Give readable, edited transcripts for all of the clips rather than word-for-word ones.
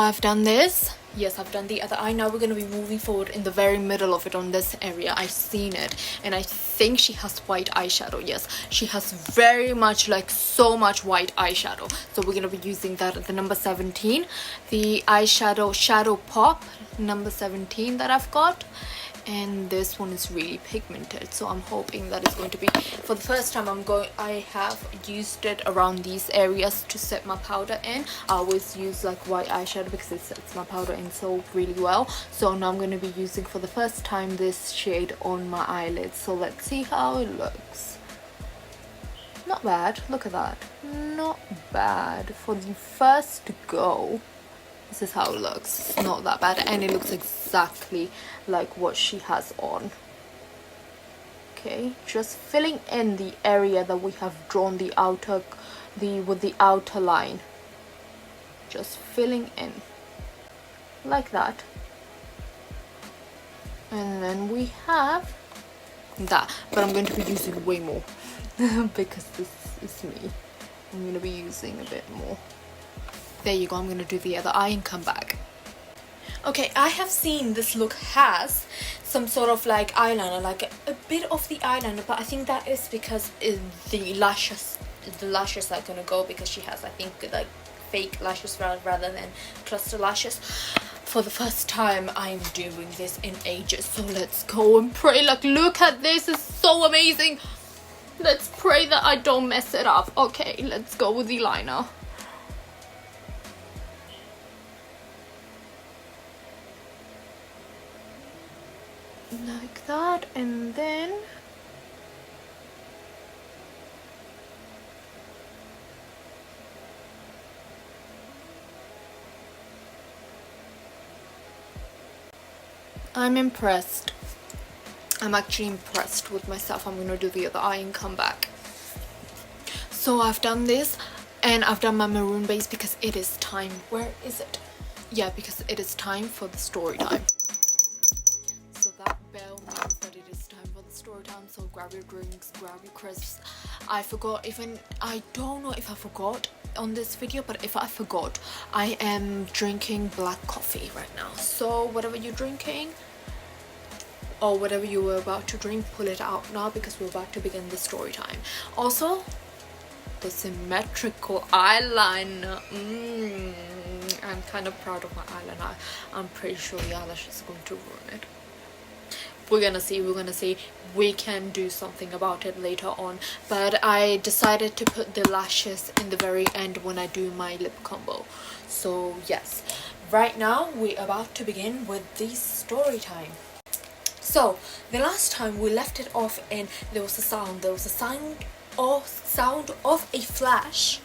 I've done this. Yes, I've done the other eye. Now we're going to be moving forward in the very middle of it on this area. I've seen it and I think she has white eyeshadow. Yes, she has very much, like, so much white eyeshadow. So we're going to be using that at the number 17. The eyeshadow Shadow Pop number 17 that I've got. And this one is really pigmented, so I'm hoping that it's going to be, for the first time I have used it around these areas to set my powder in. I always use like white eyeshadow because it sets my powder in so really well. So now I'm going to be using for the first time this shade on my eyelids. So let's see how it looks. Not bad, look at that, not bad for the first go. This is how it looks. It's not that bad, and it looks exactly like what she has on. Okay, just filling in the area that we have drawn with the outer line. Just filling in like that. And then we have that, but I'm going to be using way more because this is me. I'm going to be using a bit more. There you go. I'm going to do the other eye and come back. Okay, I have seen this look has some sort of like eyeliner, like a bit of the eyeliner, but I think that is because the lashes are going to go, because she has, I think, like fake lashes rather than cluster lashes. For the first time I'm doing this in ages, so let's go and pray. Like, look at this, it's so amazing. Let's pray that I don't mess it up. Okay, let's go with the liner. Like that, and then I'm impressed. I'm actually impressed with myself. I'm gonna do the other eye and come back. So I've done this, and I've done my maroon base because it is time. Where is it? Yeah, because it is time for the story time. Bell means that it is time for the story time, so grab your drinks, grab your crisps. I don't know if I forgot on this video, but if I forgot, I am drinking black coffee right now. So whatever you're drinking or whatever you were about to drink, pull it out now because we're about to begin the story time. Also, the symmetrical eyeliner. I'm kind of proud of my eyeliner. I'm pretty sure the eyelash is going to ruin it. We're gonna see. We can do something about it later on, but I decided to put the lashes in the very end when I do my lip combo. So yes, right now we're about to begin with the story time. So the last time we left it off in, there was a sound of a flash,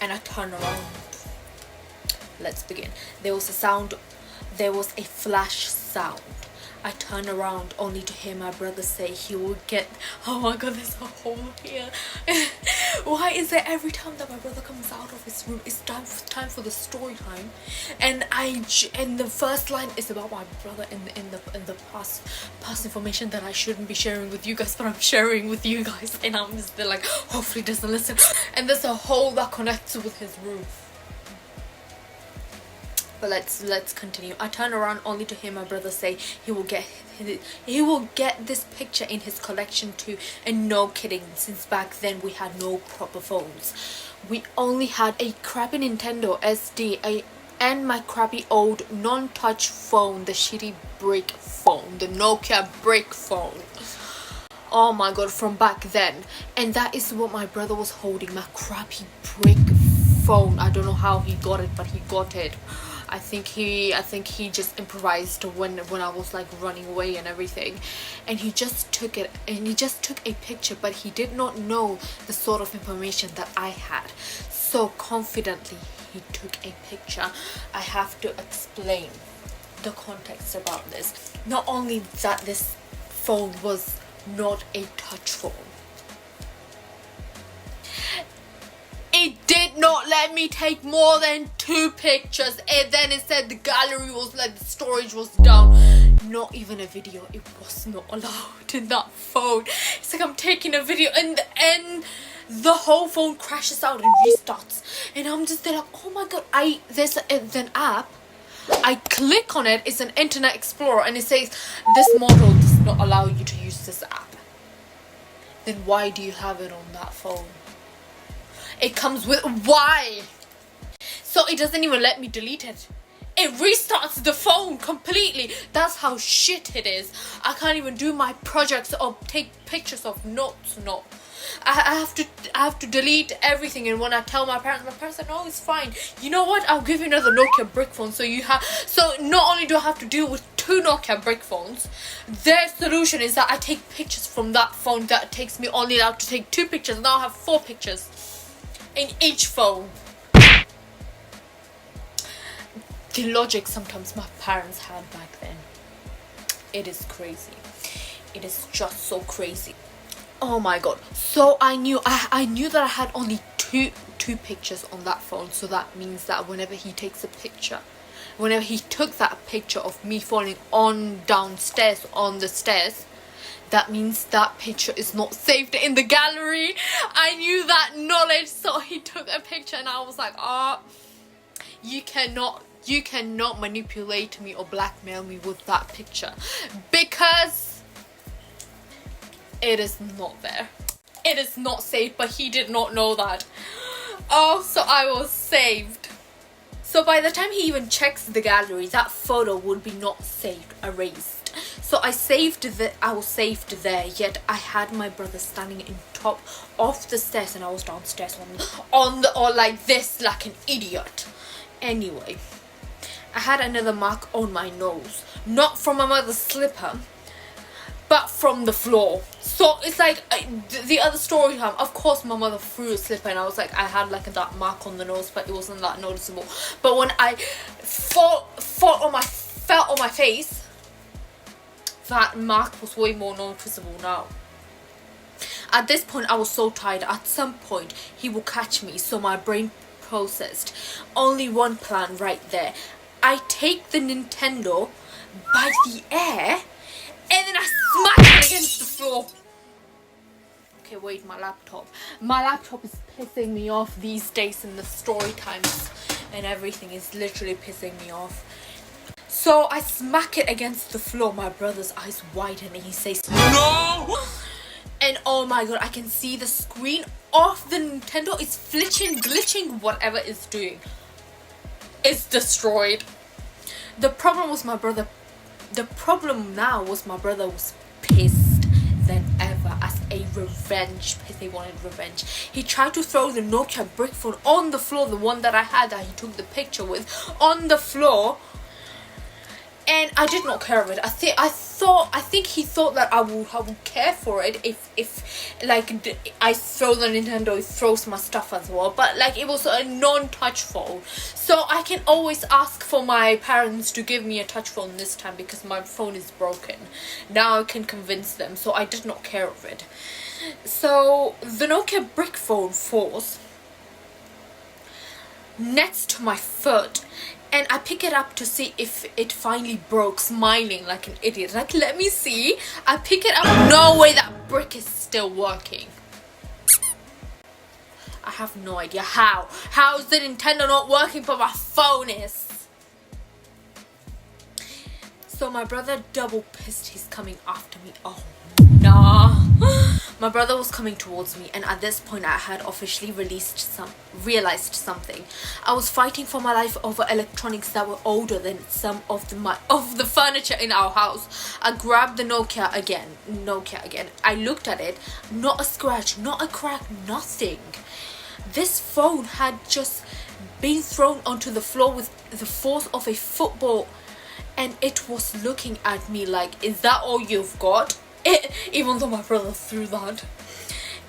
and I turn around. Let's begin. There was a flash sound. I turn around only to hear my brother say he will get... Oh my god, there's a hole here. Why is it every time that my brother comes out of his room, it's time for the story time? And the first line is about my brother in the past information that I shouldn't be sharing with you guys, but I'm sharing with you guys, and I'm just like, hopefully he doesn't listen. And there's a hole that connects with his roof. But let's continue. I turn around only to hear my brother say he will get this picture in his collection too. And no kidding, since back then we had no proper phones. We only had a crappy Nintendo SD and my crappy old non-touch phone, the shitty brick phone, the Nokia brick phone. Oh my god, from back then. And that is what my brother was holding, my crappy brick phone. I don't know how he got it, but he got it. I think he just improvised when I was like running away and everything, and he just took it and he just took a picture, but he did not know the sort of information that I had. So confidently he took a picture. I have to explain the context about this. Not only that, this phone was not a touch phone. It did not let me take more than 2 pictures, and then it said the gallery was like, the storage was down. Not even a video. It was not allowed in that phone. It's like I'm taking a video and the whole phone crashes out and restarts. And I'm just there like, oh my god, there's an app. I click on it, it's an Internet Explorer, and it says this model does not allow you to use this app. Then why do you have it on that phone? It comes with, why? So it doesn't even let me delete it. It restarts the phone completely. That's how shit it is. I can't even do my projects or take pictures of notes. No, I have to delete everything. And when I tell my parents say, no, it's fine. You know what? I'll give you another Nokia brick phone. So not only do I have to deal with 2 Nokia brick phones, their solution is that I take pictures from that phone that takes me only allowed to take 2 pictures. Now I have 4 pictures in each phone. The logic sometimes my parents had back then, it is crazy. It is just so crazy. Oh my god. So I knew that I had only two pictures on that phone. So that means that whenever he took that picture of me falling downstairs on the stairs, that means that picture is not saved in the gallery. I knew that knowledge. So he took a picture and I was like, you cannot manipulate me or blackmail me with that picture, because it is not there. It is not saved, but he did not know that. Oh, so I was saved. So by the time he even checks the gallery, that photo would be not saved, erased. So I was saved there, yet I had my brother standing in top of the stairs and I was downstairs or like this, like an idiot. Anyway, I had another mark on my nose, not from my mother's slipper, but from the floor. So it's like the other story time, of course my mother threw a slipper and I was like, I had like that mark on the nose, but it wasn't that noticeable. But when I fell on my face, that mark was way more noticeable now. At this point I was so tired. At some point he will catch me, so my brain processed only one plan right there. I take the Nintendo by the air and then I smack it against the floor. Okay, wait, my laptop is pissing me off these days, in the story times and everything is literally pissing me off. So I smack it against the floor. My brother's eyes widen and he says, no! And oh my god, I can see the screen of the Nintendo is flickering, glitching, whatever it's doing. It's destroyed. The problem now was my brother was pissed than ever, as a revenge, because he wanted revenge. He tried to throw the Nokia brick phone on the floor, the one that I had that he took the picture with, on the floor. And I did not care of it. I think he thought that I would care for it if like I throw the Nintendo, he throws my stuff as well. But like it was a non-touch phone, so I can always ask for my parents to give me a touch phone this time because my phone is broken. Now I can convince them, so I did not care of it. So the Nokia brick phone falls next to my foot. And I pick it up to see if it finally broke, smiling like an idiot. Like, let me see. I pick it up. No way, that brick is still working. I have no idea how. How is the Nintendo not working, but my phone is? So my brother double pissed. He's coming after me. Oh, nah. My brother was coming towards me, and at this point I had officially realized something. I was fighting for my life over electronics that were older than some of the furniture in our house. I grabbed the Nokia again. I looked at it. Not a scratch, not a crack, nothing. This phone had just been thrown onto the floor with the force of a football, and it was looking at me like, is that all you've got? Even though my brother threw that.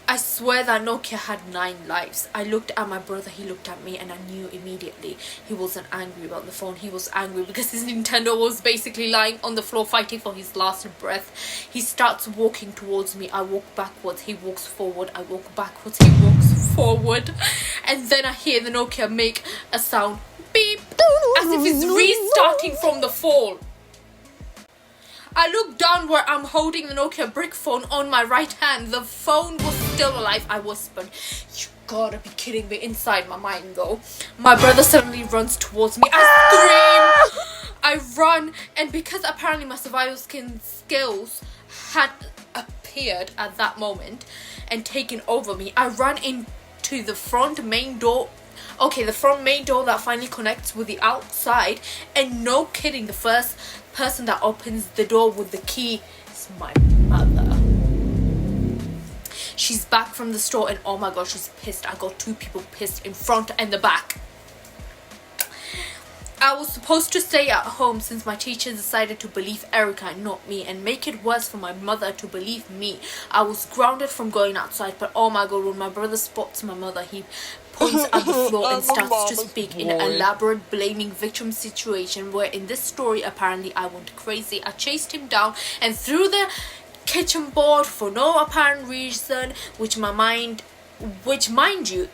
I swear that Nokia had 9 lives. I looked at my brother, he looked at me, and I knew immediately he wasn't angry about the phone. He was angry because his Nintendo was basically lying on the floor fighting for his last breath. He starts walking towards me. I walk backwards, he walks forward. I walk backwards, he walks forward. And then I hear the Nokia make a sound, beep, as if it's restarting from the fall. I looked down where I'm holding the Nokia brick phone on my right hand. The phone was still alive. I whispered, "You gotta be kidding me," inside my mind though. My brother suddenly runs towards me. I scream. I run, and because apparently my survival skills had appeared at that moment and taken over me, I run into the front main door. Okay, the front main door that finally connects with the outside, and no kidding, the first person that opens the door with the key is my mother. She's back from the store, and oh my gosh, she's pissed. I got two people pissed in front and the back. I was supposed to stay at home since my teacher decided to believe Erica and not me, and make it worse for my mother to believe me. I was grounded from going outside, but oh my god, when my brother spots my mother, he points at the floor and starts to speak in an elaborate blaming victim situation, where in this story apparently I went crazy. I chased him down and threw the kitchen board for no apparent reason, which mind you